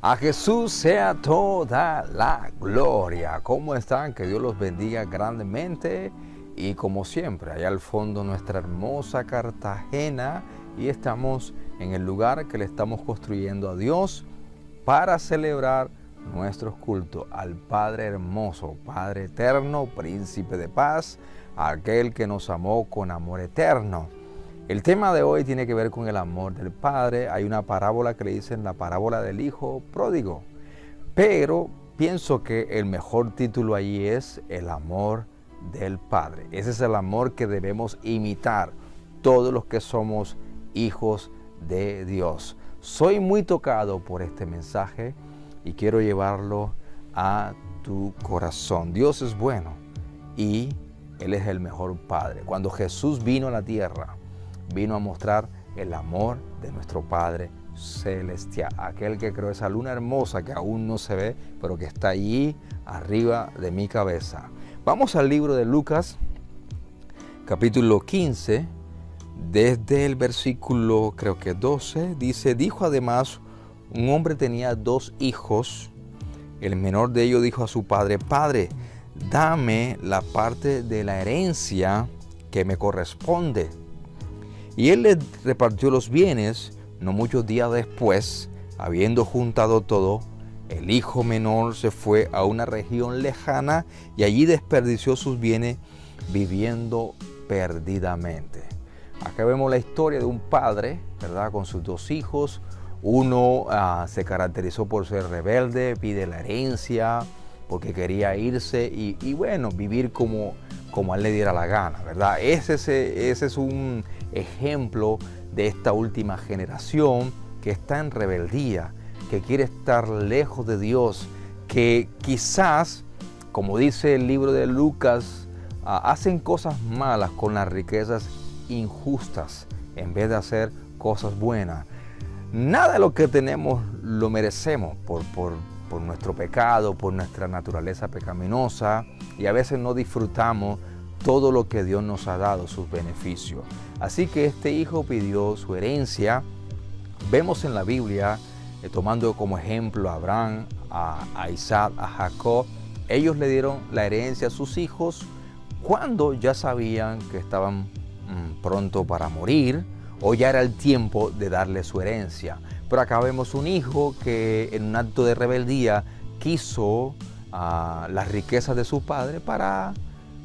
A Jesús sea toda la gloria. ¿Cómo están? Que Dios los bendiga grandemente. Y como siempre, allá al fondo nuestra hermosa Cartagena. Y estamos en el lugar que le estamos construyendo a Dios para celebrar nuestros cultos al Padre hermoso, Padre eterno, Príncipe de paz, aquel que nos amó con amor eterno. El tema de hoy tiene que ver con el amor del Padre. Hay una parábola que le dicen la parábola del Hijo Pródigo. Pero pienso que el mejor título allí es el amor del Padre. Ese es el amor que debemos imitar todos los que somos hijos de Dios. Soy muy tocado por este mensaje y quiero llevarlo a tu corazón. Dios es bueno y Él es el mejor Padre. Cuando Jesús vino a la tierra, vino a mostrar el amor de nuestro Padre celestial, aquel que creó esa luna hermosa que aún no se ve, pero que está allí arriba de mi cabeza. Vamos al libro de Lucas, capítulo 15, desde el versículo creo que 12, dice: dijo además, un hombre tenía 2 hijos, el menor de ellos dijo a su padre: Padre, dame la parte de la herencia que me corresponde. Y él le repartió los bienes. No muchos días después, habiendo juntado todo, el hijo menor se fue a una región lejana y allí desperdició sus bienes viviendo perdidamente. Acá vemos la historia de un padre, ¿verdad?, con sus 2 hijos. Uno se caracterizó por ser rebelde, pide la herencia porque quería irse y bueno, vivir como a él le diera la gana, ¿verdad? Ese es un ejemplo de esta última generación que está en rebeldía, que quiere estar lejos de Dios, que quizás, como dice el libro de Lucas, hacen cosas malas con las riquezas injustas en vez de hacer cosas buenas. Nada de lo que tenemos lo merecemos por nuestro pecado, por nuestra naturaleza pecaminosa, y a veces no disfrutamos todo lo que Dios nos ha dado, sus beneficios. Así que este hijo pidió su herencia. Vemos en la Biblia, tomando como ejemplo a Abraham, a Isaac, a Jacob, ellos le dieron la herencia a sus hijos cuando ya sabían que estaban pronto para morir, o ya era el tiempo de darle su herencia. Pero acá vemos un hijo que en un acto de rebeldía quiso las riquezas de su padre para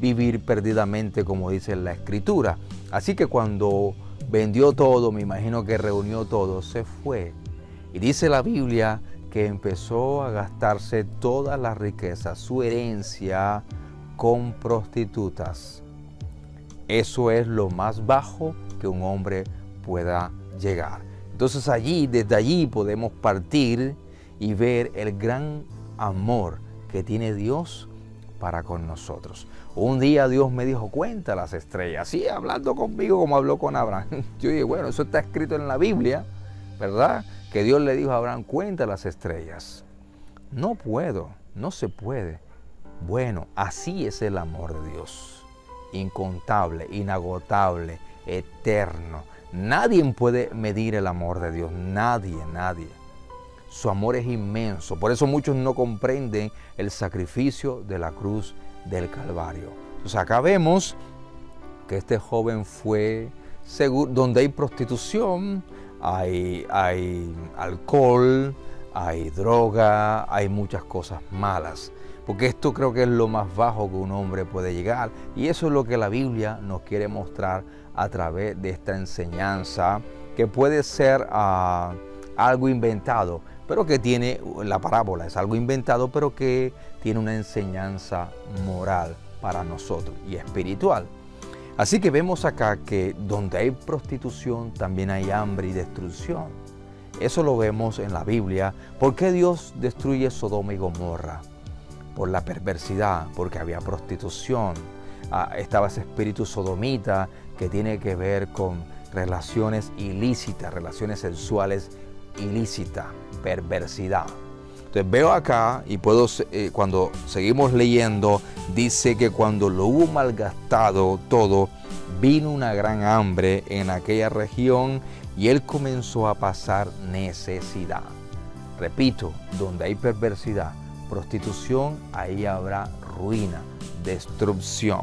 vivir perdidamente, como dice la Escritura. Así que cuando vendió todo, me imagino que reunió todo, se fue. Y dice la Biblia que empezó a gastarse todas las riquezas, su herencia, con prostitutas. Eso es lo más bajo que un hombre pueda llegar. Entonces desde allí podemos partir y ver el gran amor que tiene Dios para con nosotros. Un día Dios me dijo: cuenta las estrellas, así hablando conmigo como habló con Abraham. Yo dije, bueno, eso está escrito en la Biblia, ¿verdad? Que Dios le dijo a Abraham: cuenta las estrellas. No puedo, no se puede. Bueno, así es el amor de Dios, incontable, inagotable, eterno. Nadie puede medir el amor de Dios, nadie. Su amor es inmenso, por eso muchos no comprenden el sacrificio de la cruz del Calvario. Entonces acá vemos que este joven fue, donde hay prostitución, hay alcohol, hay droga, hay muchas cosas malas. Porque esto creo que es lo más bajo que un hombre puede llegar. Y eso es lo que la Biblia nos quiere mostrar a través de esta enseñanza, que puede ser algo inventado, pero que tiene, la parábola es algo inventado, pero que tiene una enseñanza moral para nosotros y espiritual. Así que vemos acá que donde hay prostitución también hay hambre y destrucción. Eso lo vemos en la Biblia. ¿Por qué Dios destruye Sodoma y Gomorra? Por la perversidad, porque había prostitución. Estaba ese espíritu sodomita que tiene que ver con relaciones ilícitas, relaciones sexuales ilícitas, perversidad. Entonces veo acá y cuando seguimos leyendo, dice que cuando lo hubo malgastado todo, vino una gran hambre en aquella región y él comenzó a pasar necesidad. Repito, donde hay perversidad, prostitución, ahí habrá ruina, destrucción.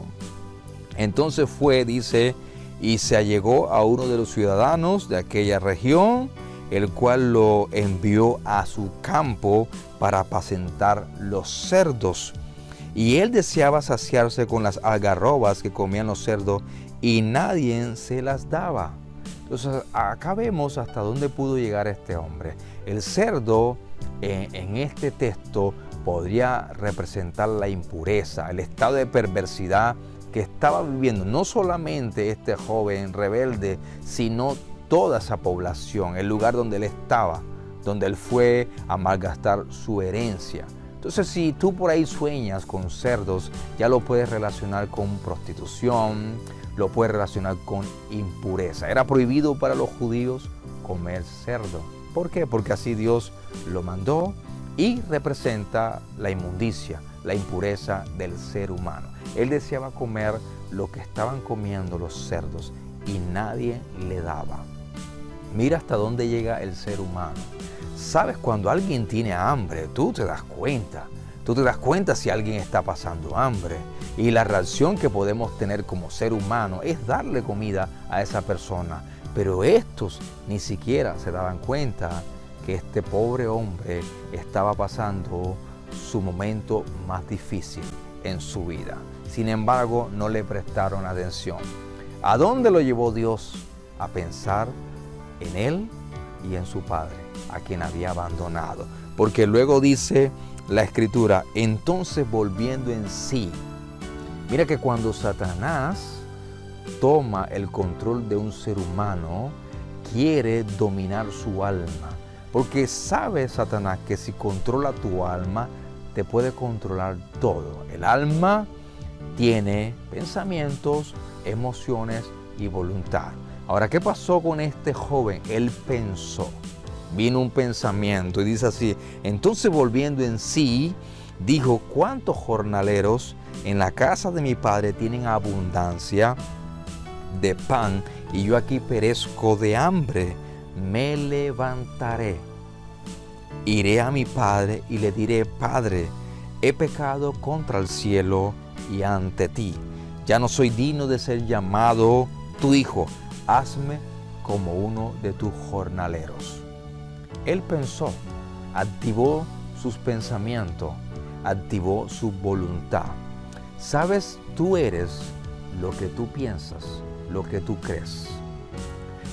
Entonces fue, dice, y se allegó a uno de los ciudadanos de aquella región, el cual lo envió a su campo para apacentar los cerdos. Y él deseaba saciarse con las algarrobas que comían los cerdos y nadie se las daba. Entonces acá vemos hasta dónde pudo llegar este hombre. El cerdo en este texto podría representar la impureza, el estado de perversidad que estaba viviendo no solamente este joven rebelde, sino toda esa población, el lugar donde él estaba, donde él fue a malgastar su herencia. Entonces, si tú por ahí sueñas con cerdos, ya lo puedes relacionar con prostitución, lo puedes relacionar con impureza. Era prohibido para los judíos comer cerdo. ¿Por qué? Porque así Dios lo mandó y representa la inmundicia, la impureza del ser humano. Él deseaba comer lo que estaban comiendo los cerdos y nadie le daba. Mira hasta dónde llega el ser humano. Sabes, cuando alguien tiene hambre, tú te das cuenta. Tú te das cuenta si alguien está pasando hambre. Y la reacción que podemos tener como ser humano es darle comida a esa persona. Pero estos ni siquiera se daban cuenta que este pobre hombre estaba pasando su momento más difícil en su vida. Sin embargo, no le prestaron atención. ¿A dónde lo llevó Dios? A pensar en él y en su padre, a quien había abandonado. Porque luego dice la Escritura, entonces volviendo en sí. Mira que cuando Satanás toma el control de un ser humano, quiere dominar su alma. Porque sabe Satanás que si controla tu alma, te puede controlar todo. El alma tiene pensamientos, emociones y voluntad. Ahora, ¿qué pasó con este joven? Él pensó. Vino un pensamiento y dice así, entonces volviendo en sí, dijo, ¿cuántos jornaleros en la casa de mi padre tienen abundancia de pan y yo aquí perezco de hambre? Me levantaré, iré a mi padre y le diré, Padre, he pecado contra el cielo y ante ti. Ya no soy digno de ser llamado tu hijo. Hazme como uno de tus jornaleros. Él pensó, activó sus pensamientos, activó su voluntad. Sabes, tú eres lo que tú piensas, lo que tú crees.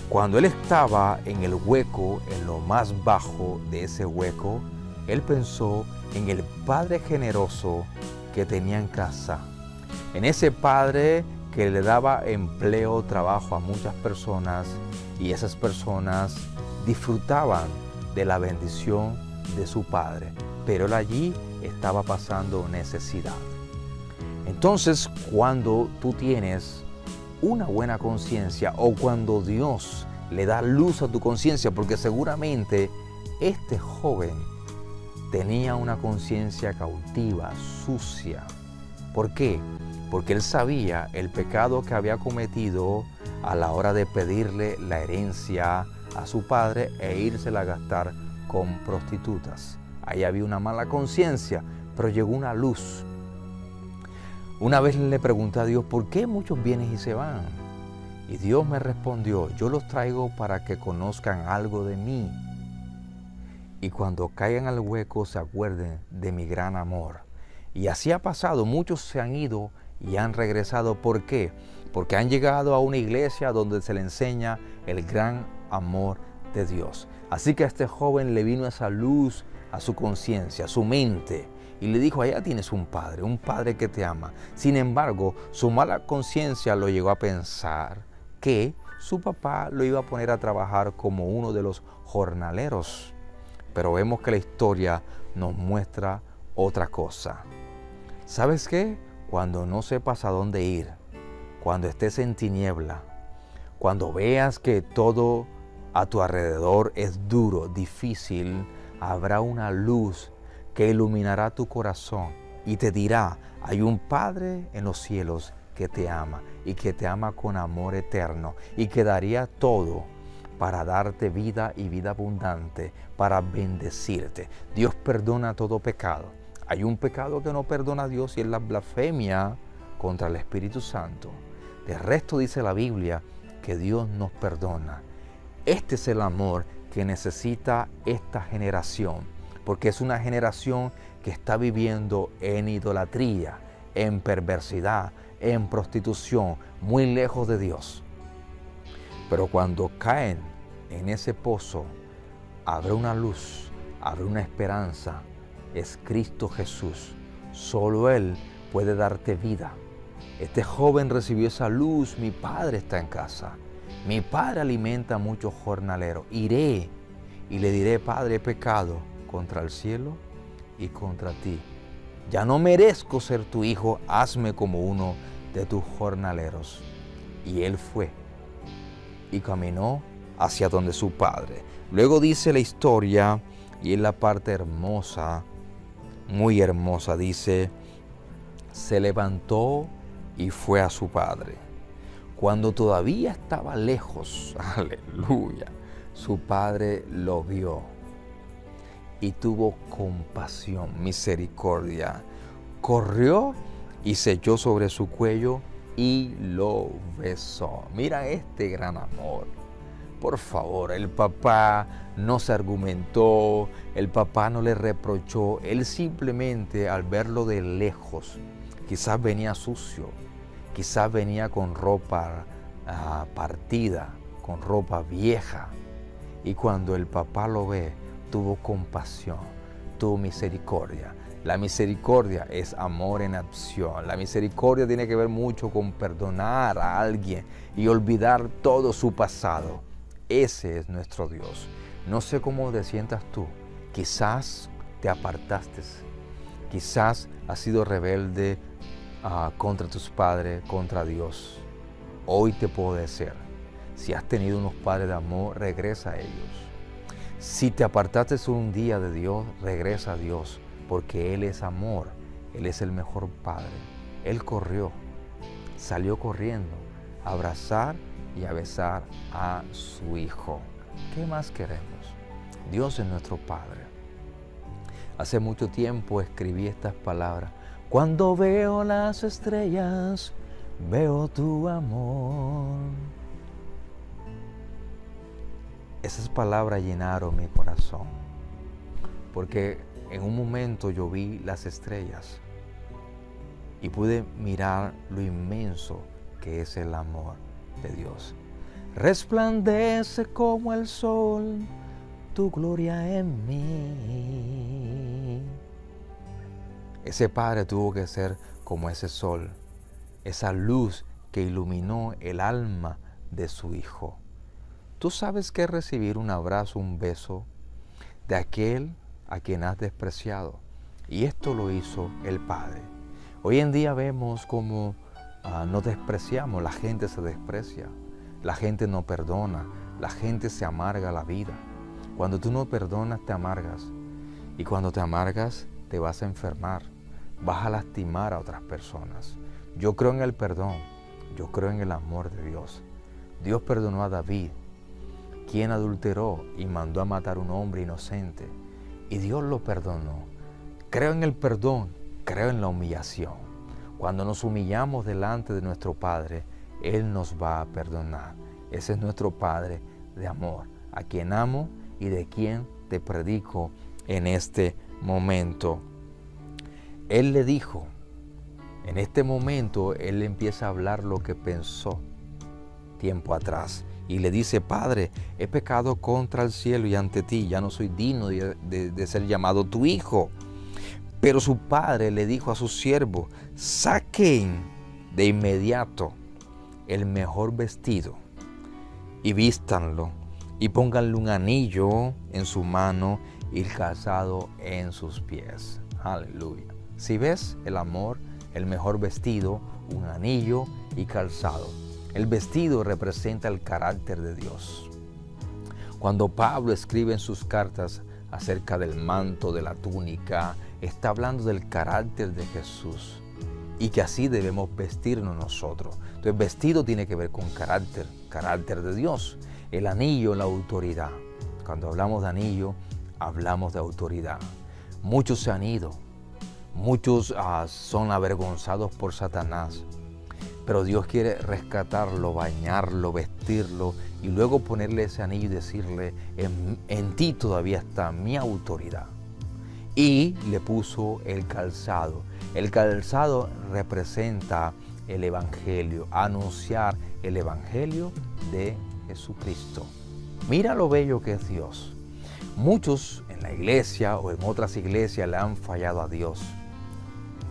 Cuando él estaba en el hueco, en lo más bajo de ese hueco, él pensó en el Padre generoso que tenía en casa, en ese Padre que le daba empleo, trabajo a muchas personas y esas personas disfrutaban de la bendición de su Padre, pero él allí estaba pasando necesidad. Entonces, cuando tú tienes una buena conciencia o cuando Dios le da luz a tu conciencia, porque seguramente este joven tenía una conciencia cautiva, sucia. ¿Por qué? Porque él sabía el pecado que había cometido a la hora de pedirle la herencia a su padre e írsela a gastar con prostitutas. Ahí había una mala conciencia, pero llegó una luz. Una vez le pregunté a Dios, ¿por qué muchos vienen y se van? Y Dios me respondió, yo los traigo para que conozcan algo de mí. Y cuando caigan al hueco se acuerden de mi gran amor. Y así ha pasado, muchos se han ido y han regresado. ¿Por qué? Porque han llegado a una iglesia donde se le enseña el gran amor de Dios. Así que a este joven le vino esa luz a su conciencia, a su mente. Y le dijo, allá tienes un padre que te ama. Sin embargo, su mala conciencia lo llegó a pensar que su papá lo iba a poner a trabajar como uno de los jornaleros. Pero vemos que la historia nos muestra otra cosa. ¿Sabes qué? Cuando no sepas a dónde ir, cuando estés en tiniebla, cuando veas que todo a tu alrededor es duro, difícil, habrá una luz que iluminará tu corazón y te dirá, hay un Padre en los cielos que te ama y que te ama con amor eterno y que daría todo para darte vida y vida abundante, para bendecirte. Dios perdona todo pecado. Hay un pecado que no perdona a Dios y es la blasfemia contra el Espíritu Santo. De resto dice la Biblia que Dios nos perdona. Este es el amor que necesita esta generación, porque es una generación que está viviendo en idolatría, en perversidad, en prostitución, muy lejos de Dios. Pero cuando caen en ese pozo, habrá una luz, habrá una esperanza. Es Cristo Jesús. Solo Él puede darte vida. Este joven recibió esa luz. Mi padre está en casa. Mi padre alimenta a muchos jornaleros. Iré y le diré: Padre, he pecado contra el cielo y contra ti. Ya no merezco ser tu hijo. Hazme como uno de tus jornaleros. Y él fue y caminó hacia donde su padre. Luego dice la historia, y es la parte hermosa, muy hermosa, dice: se levantó y fue a su padre. Cuando todavía estaba lejos, aleluya, su padre lo vio y tuvo compasión, misericordia. Corrió y se echó sobre su cuello y lo besó. Mira este gran amor. Por favor, el papá no se argumentó, el papá no le reprochó. Él simplemente, al verlo de lejos, quizás venía sucio, quizás venía con ropa partida, con ropa vieja. Y cuando el papá lo ve, tuvo compasión, tuvo misericordia. La misericordia es amor en acción. La misericordia tiene que ver mucho con perdonar a alguien y olvidar todo su pasado. Ese es nuestro Dios. No sé cómo te sientas tú. Quizás te apartaste. Quizás has sido rebelde contra tus padres, contra Dios. Hoy te puedo decir, si has tenido unos padres de amor, regresa a ellos. Si te apartaste un día de Dios, regresa a Dios, porque Él es amor. Él es el mejor Padre. Él corrió, salió corriendo a abrazar y a besar a su Hijo. ¿Qué más queremos? Dios es nuestro Padre. Hace mucho tiempo escribí estas palabras: cuando veo las estrellas, veo tu amor. Esas palabras llenaron mi corazón, porque en un momento yo vi las estrellas y pude mirar lo inmenso que es el amor de Dios. Resplandece como el sol tu gloria en mí. Ese Padre tuvo que ser como ese sol, esa luz que iluminó el alma de su Hijo. Tú sabes que es recibir un abrazo, un beso de aquel a quien has despreciado. Y esto lo hizo el Padre. Hoy en día vemos cómo nos despreciamos, la gente se desprecia, la gente no perdona, la gente se amarga la vida. Cuando tú no perdonas, te amargas. Y cuando te amargas, te vas a enfermar, vas a lastimar a otras personas. Yo creo en el perdón, yo creo en el amor de Dios. Dios perdonó a David, quien adulteró y mandó a matar a un hombre inocente. Y Dios lo perdonó. Creo en el perdón, creo en la humillación. Cuando nos humillamos delante de nuestro Padre, Él nos va a perdonar. Ese es nuestro Padre de amor, a quien amo y de quien te predico en este momento. Él le dijo, en este momento, Él empieza a hablar lo que pensó tiempo atrás. Y le dice: Padre, he pecado contra el cielo y ante ti, ya no soy digno de ser llamado tu hijo. Pero su padre le dijo a sus siervos: saquen de inmediato el mejor vestido y vístanlo, y pónganle un anillo en su mano y el calzado en sus pies. Aleluya. Si ves el amor, el mejor vestido, un anillo y calzado. El vestido representa el carácter de Dios. Cuando Pablo escribe en sus cartas acerca del manto, de la túnica, está hablando del carácter de Jesús y que así debemos vestirnos nosotros. Entonces, vestido tiene que ver con carácter de Dios. El anillo, la autoridad. Cuando hablamos de anillo, hablamos de autoridad. Muchos se han ido, muchos son avergonzados por Satanás, pero Dios quiere rescatarlo, bañarlo, vestirlo y luego ponerle ese anillo y decirle, en ti todavía está mi autoridad. Y le puso el calzado. El calzado representa el Evangelio, anunciar el Evangelio de Jesucristo. Mira lo bello que es Dios. Muchos en la iglesia o en otras iglesias le han fallado a Dios.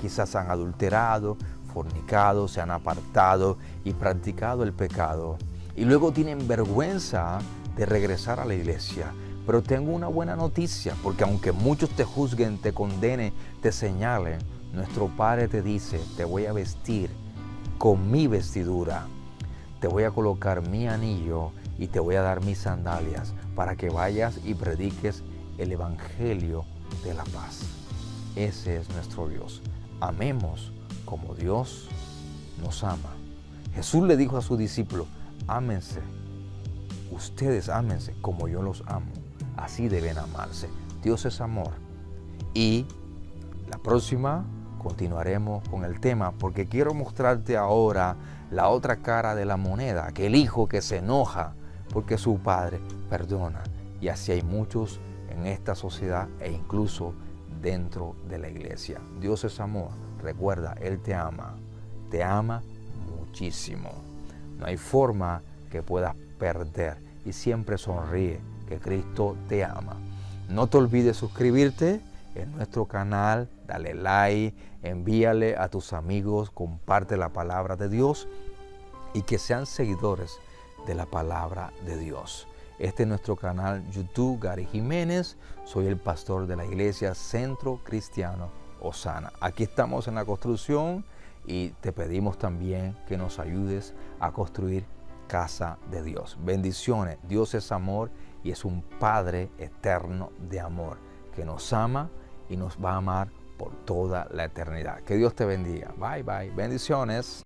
Quizás han adulterado, fornicado, se han apartado y practicado el pecado. Y luego tienen vergüenza de regresar a la iglesia. Pero tengo una buena noticia, porque aunque muchos te juzguen, te condenen, te señalen, nuestro Padre te dice, te voy a vestir con mi vestidura, te voy a colocar mi anillo y te voy a dar mis sandalias para que vayas y prediques el Evangelio de la paz. Ese es nuestro Dios. Amemos como Dios nos ama. Jesús le dijo a sus discípulos, ámense, ustedes ámense como yo los amo. Así deben amarse. Dios es amor. Y la próxima continuaremos con el tema porque quiero mostrarte ahora la otra cara de la moneda, aquel hijo que se enoja porque su padre perdona. Y así hay muchos en esta sociedad e incluso dentro de la iglesia. Dios es amor. Recuerda, Él te ama muchísimo. No hay forma que puedas perder y siempre sonríe, que Cristo te ama. No te olvides suscribirte en nuestro canal, dale like, envíale a tus amigos, comparte la palabra de Dios y que sean seguidores de la palabra de Dios. Este es nuestro canal YouTube, Gary Jiménez. Soy el pastor de la iglesia Centro Cristiano Osana. Aquí estamos en la construcción y te pedimos también que nos ayudes a construir casa de Dios. Bendiciones. Dios es amor y es un Padre eterno de amor que nos ama y nos va a amar por toda la eternidad. Que Dios te bendiga. Bye, bye. Bendiciones.